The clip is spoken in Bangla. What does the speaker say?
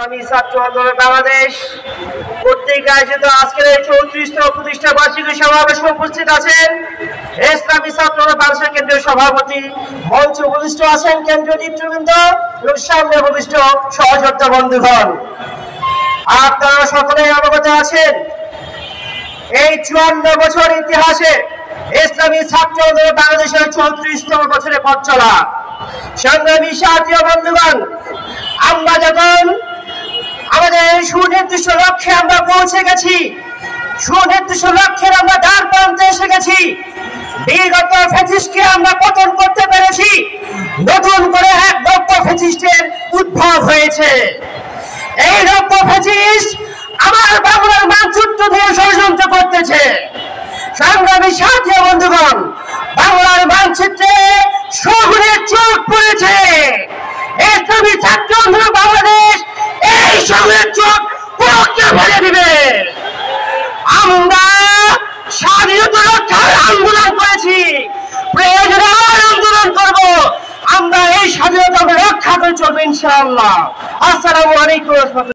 আমি ছাত্র আন্দোলন বাংলাদেশ কর্তৃক আয়োজিত আজকের এই 34তম প্রতিষ্ঠা বার্ষিকী সমাবেশে উপস্থিত আছেন ইসলামী ছাত্র বাংলাদেশের কেন্দ্রীয় সভাপতি, মঞ্চে উপবিষ্ট আছেন কেন্দ্রীয় নেতৃবৃন্দ এবং সামনে উপবিষ্ট সহযোদ্ধা বন্ধুগণ। আপনারা সকলেই অবগত আছেন এই 54 বছর ইতিহাসে ইসলামী ছাত্র আন্দোলন বাংলাদেশের 34তম বছরে পথ চলা। সংগ্রামী সাথী বন্ধুগণ, আমরা যখন আমাদের সুনির্দিষ্ট লক্ষ্যে আমরা পৌঁছে গেছি, সুনির্দিষ্ট লক্ষ্যের আমরা দ্বার প্রান্তে এসে গেছি, বিগত ফ্যাসিস্টকে আমরা পতন করতে পেরেছি, নতুন করে এক নব্য ফ্যাসিস্টের উদ্ভব হয়েছে। এই নব্য ফ্যাসিস্ট আমার বাংলার মানচিত্র দিয়ে ষড়যন্ত্র করতেছে। সংগ্রামী সাথী বন্ধুগণ, বাংলার মানচিত্রে শহুরের চোখ পড়েছে। ইসলামী ছাত্র আন্দোলন বাংলাদেশ এই শহুরের চোখ পড়তে ফেলে দিবে। আমরা স্বাধীনতা রক্ষার আন্দোলন করেছি, প্রয়োজনে আন্দোলন করব। আমরা এই স্বাধীনতা রক্ষা করে চলবো ইনশাআল্লাহ। আসসালামু আলাইকুম।